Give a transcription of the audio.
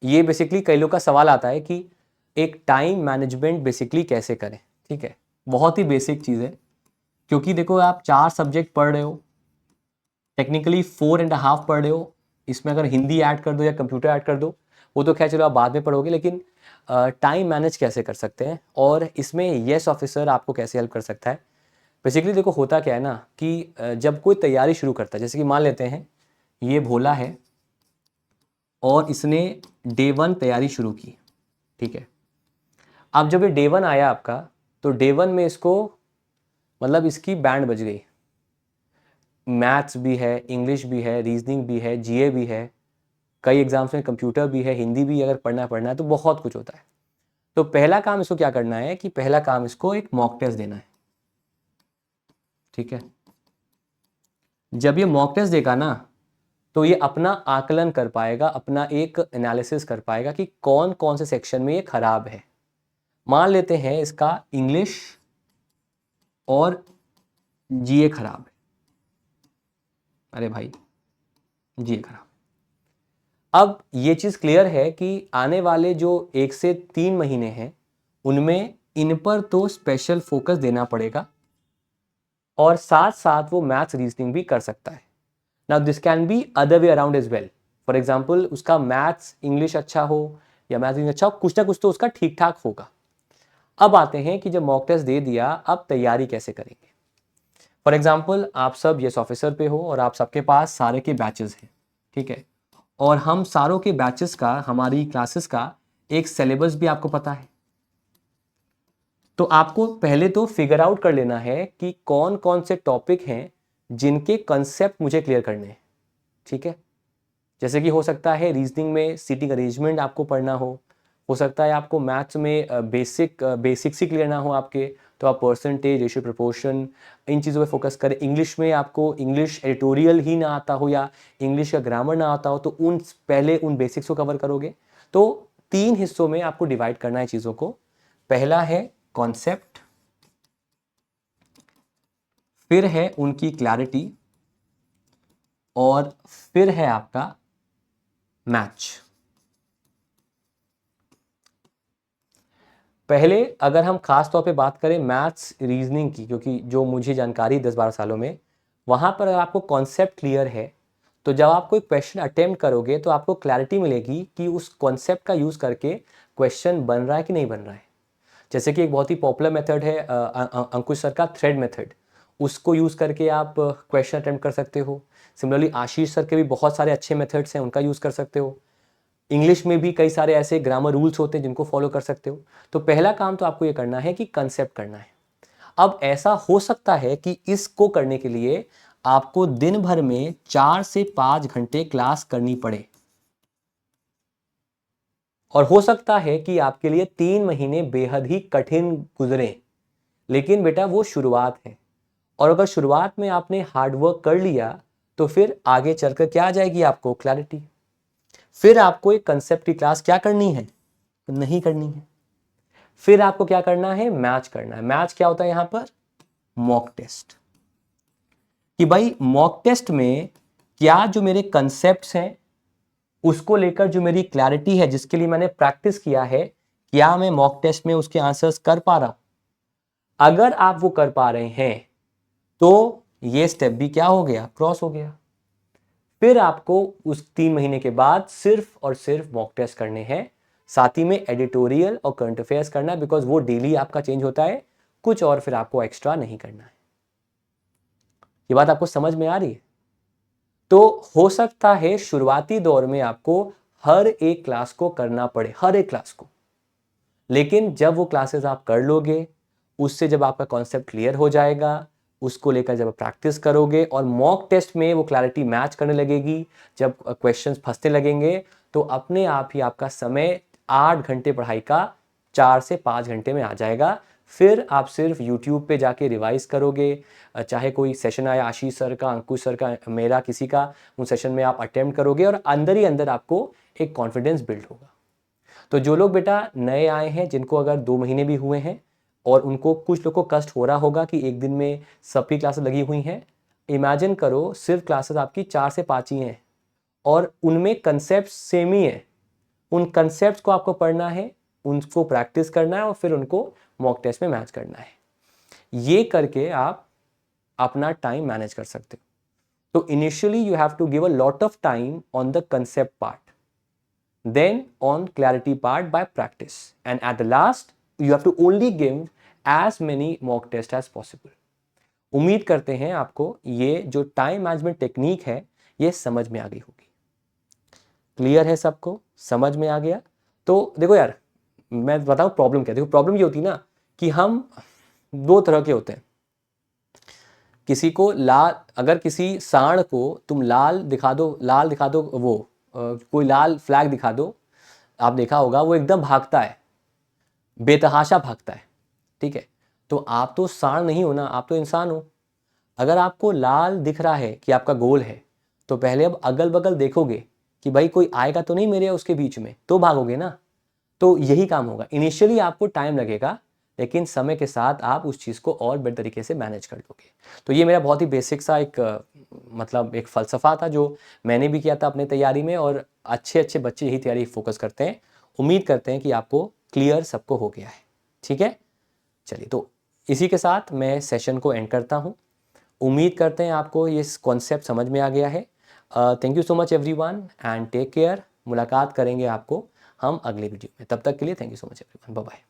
ये बेसिकली कई लोग का सवाल आता है कि एक टाइम मैनेजमेंट बेसिकली कैसे करें। ठीक है, बहुत ही बेसिक चीज़ है, क्योंकि देखो आप 4 सब्जेक्ट पढ़ रहे हो, टेक्निकली 4.5 पढ़ रहे हो, इसमें अगर हिंदी ऐड कर दो या कंप्यूटर ऐड कर दो वो तो खैर चलो आप बाद में पढ़ोगे, लेकिन टाइम मैनेज कैसे कर सकते हैं और इसमें येस ऑफिसर आपको कैसे हेल्प कर सकता है। बेसिकली देखो होता क्या है ना कि जब कोई तैयारी शुरू करता है, जैसे कि मान लेते हैं ये भोला है और इसने डे 1 तैयारी शुरू की। ठीक है, अब जब ये डे 1 आया आपका, तो डे 1 में इसको मतलब इसकी बैंड बज गई, मैथ्स भी है, इंग्लिश भी है, रीजनिंग भी है, जीए भी है, कई एग्जाम्स में कंप्यूटर भी है, हिंदी भी अगर पढ़ना है तो बहुत कुछ होता है। तो पहला काम इसको क्या करना है कि पहला काम इसको एक मॉक टेस्ट देना है। ठीक है, जब ये मॉक टेस्ट देगा ना तो ये अपना आकलन कर पाएगा, अपना एक एनालिसिस कर पाएगा कि कौन कौन से सेक्शन में ये खराब है। मान लेते हैं इसका इंग्लिश और जीए खराब है। अरे भाई जीए खराब। अब ये चीज़ क्लियर है कि आने वाले जो 1 से 3 महीने हैं उनमें इन पर तो स्पेशल फोकस देना पड़ेगा और साथ साथ वो मैथ्स रीजनिंग भी कर सकता है। Now this can be other way around as well. For example उसका मैथ्स इंग्लिश अच्छा हो या मैथ्स इंग्लिश अच्छा हो, कुछ ना कुछ तो उसका ठीक ठाक होगा। अब आते हैं कि जब मॉक टेस्ट दे दिया अब तैयारी कैसे करेंगे। फॉर एग्जाम्पल आप सब येस ऑफिसर पे हो और आप सबके पास सारे के बैचेस हैं। ठीक है, और हम सारों के बैचेस का, हमारी क्लासेस का एक सिलेबस भी आपको पता है। तो आपको पहले तो फिगर आउट कर लेना है कि कौन कौन से टॉपिक हैं जिनके कंसेप्ट मुझे क्लियर करने हैं। ठीक है, जैसे कि हो सकता है रीजनिंग में सीटिंग अरेंजमेंट आपको पढ़ना हो सकता है आपको मैथ्स में बेसिक्स ही क्लियर ना हो आपके, तो आप परसेंटेज, रेशियो, प्रोपोर्शन, इन चीज़ों पे फोकस करें। इंग्लिश में आपको इंग्लिश एडिटोरियल ही ना आता हो या इंग्लिश का ग्रामर ना आता हो तो पहले उन बेसिक्स को कवर करोगे। तो 3 हिस्सों में आपको डिवाइड करना है चीज़ों को। पहला है कॉन्सेप्ट, फिर है उनकी क्लैरिटी और फिर है आपका मैच। पहले अगर हम खास तौर पे बात करें मैथ्स रीजनिंग की, क्योंकि जो मुझे जानकारी 10-12 सालों में, वहाँ पर अगर आपको कॉन्सेप्ट क्लियर है तो जब आप कोई क्वेश्चन अटेम्प्ट करोगे तो आपको क्लैरिटी मिलेगी कि उस कॉन्सेप्ट का यूज़ करके क्वेश्चन बन रहा है कि नहीं बन रहा है। जैसे कि एक बहुत ही पॉपुलर मेथड है अंकुश सर का थ्रेड मेथड, उसको यूज़ करके आप क्वेश्चन अटेम्प्ट कर सकते हो। सिमिलरली आशीष सर के भी बहुत सारे अच्छे मेथड्स हैं, उनका यूज़ कर सकते हो। इंग्लिश में भी कई सारे ऐसे ग्रामर रूल्स होते हैं जिनको फॉलो कर सकते हो। तो पहला काम तो आपको ये करना है कि कंसेप्ट करना है। अब ऐसा हो सकता है कि इसको करने के लिए आपको दिन भर में 4 से 5 घंटे क्लास करनी पड़े और हो सकता है कि आपके लिए 3 महीने बेहद ही कठिन गुजरे, लेकिन बेटा वो शुरुआत है। और अगर शुरुआत में आपने हार्डवर्क कर लिया तो फिर आगे चलकर क्या आ जाएगी, आपको क्लैरिटी। फिर आपको एक कंसेप्ट की क्लास क्या करनी है, नहीं करनी है। फिर आपको क्या करना है, मैच करना है। मैच क्या होता है यहां पर, मॉक टेस्ट। कि भाई मॉक टेस्ट में क्या जो मेरे कंसेप्ट्स हैं उसको लेकर जो मेरी क्लैरिटी है, जिसके लिए मैंने प्रैक्टिस किया है, क्या मैं मॉक टेस्ट में उसके आंसर्स कर पा रहा हूं। अगर आप वो कर पा रहे हैं तो ये स्टेप भी क्या हो गया, क्रॉस हो गया। फिर आपको उस 3 महीने के बाद सिर्फ और सिर्फ मॉक टेस्ट करने हैं, साथ ही में एडिटोरियल और करंट अफेयर्स करना है, बिकॉज वो डेली आपका चेंज होता है, कुछ और फिर आपको एक्स्ट्रा नहीं करना है। ये बात आपको समझ में आ रही है। तो हो सकता है शुरुआती दौर में आपको हर एक क्लास को करना पड़े, हर एक क्लास को, लेकिन जब वो क्लासेस आप कर लोगे, उससे जब आपका कॉन्सेप्ट क्लियर हो जाएगा, उसको लेकर जब प्रैक्टिस करोगे और मॉक टेस्ट में वो क्लैरिटी मैच करने लगेगी, जब क्वेश्चंस फंसने लगेंगे, तो अपने आप ही आपका समय 8 घंटे पढ़ाई का 4 से 5 घंटे में आ जाएगा। फिर आप सिर्फ यूट्यूब पे जाके रिवाइज करोगे, चाहे कोई सेशन आया आशीष सर का, अंकुश सर का, मेरा, किसी का, उन सेशन में आप अटेम्प्ट करोगे और अंदर ही अंदर आपको एक कॉन्फिडेंस बिल्ड होगा। तो जो लोग बेटा नए आए हैं, जिनको अगर 2 महीने भी हुए हैं और उनको, कुछ लोग को कष्ट हो रहा होगा कि एक दिन में सबकी क्लासेस लगी हुई हैं, इमेजिन करो सिर्फ क्लासेस आपकी 4 से 5 ही हैं और उनमें कंसेप्ट सेम ही है, उन कंसेप्ट को आपको पढ़ना है, उनको प्रैक्टिस करना है और फिर उनको मॉक टेस्ट में मैच करना है। ये करके आप अपना टाइम मैनेज कर सकते हो। तो initially you have to give a lot of time on the concept part, then on clarity part by practice, and at the last you have to only give as many mock tests as possible. उम्मीद करते हैं आपको ये जो time management technique है ये समझ में आ गई होगी। क्लियर है सबको, समझ में आ गया? तो देखो यार, मैं बताऊं प्रॉब्लम क्या। देखो प्रॉब्लम ये होती है ना कि हम दो तरह के होते हैं। किसी को लाल, अगर किसी सांड को तुम लाल दिखा दो वो कोई लाल फ्लैग दिखा दो, आप देखा होगा वो एकदम भागता है, बेतहाशा भागता है, ठीक है। तो आप तो सांड नहीं हो ना, आप तो इंसान हो। अगर आपको लाल दिख रहा है कि आपका गोल है, तो पहले अब अगल बगल देखोगे कि भाई कोई आएगा तो नहीं मेरे उसके बीच में, तो भागोगे ना। तो यही काम होगा। इनिशियली आपको टाइम लगेगा, लेकिन समय के साथ आप उस चीज़ को और बेटर तरीके से मैनेज कर लोगे। तो ये मेरा बहुत ही बेसिक सा एक मतलब एक फ़लसफ़ा था जो मैंने भी किया था अपने तैयारी में, और अच्छे अच्छे बच्चे यही तैयारी फोकस करते हैं। उम्मीद करते हैं कि आपको क्लियर सबको हो गया है, ठीक है। चलिए, तो इसी के साथ मैं सेशन को एंड करता हूँ। उम्मीद करते हैं आपको ये कॉन्सेप्ट समझ में आ गया है। Thank you so much everyone and take care. मुलाकात करेंगे आपको हम अगले वीडियो में। तब तक के लिए thank you so much everyone, bye bye.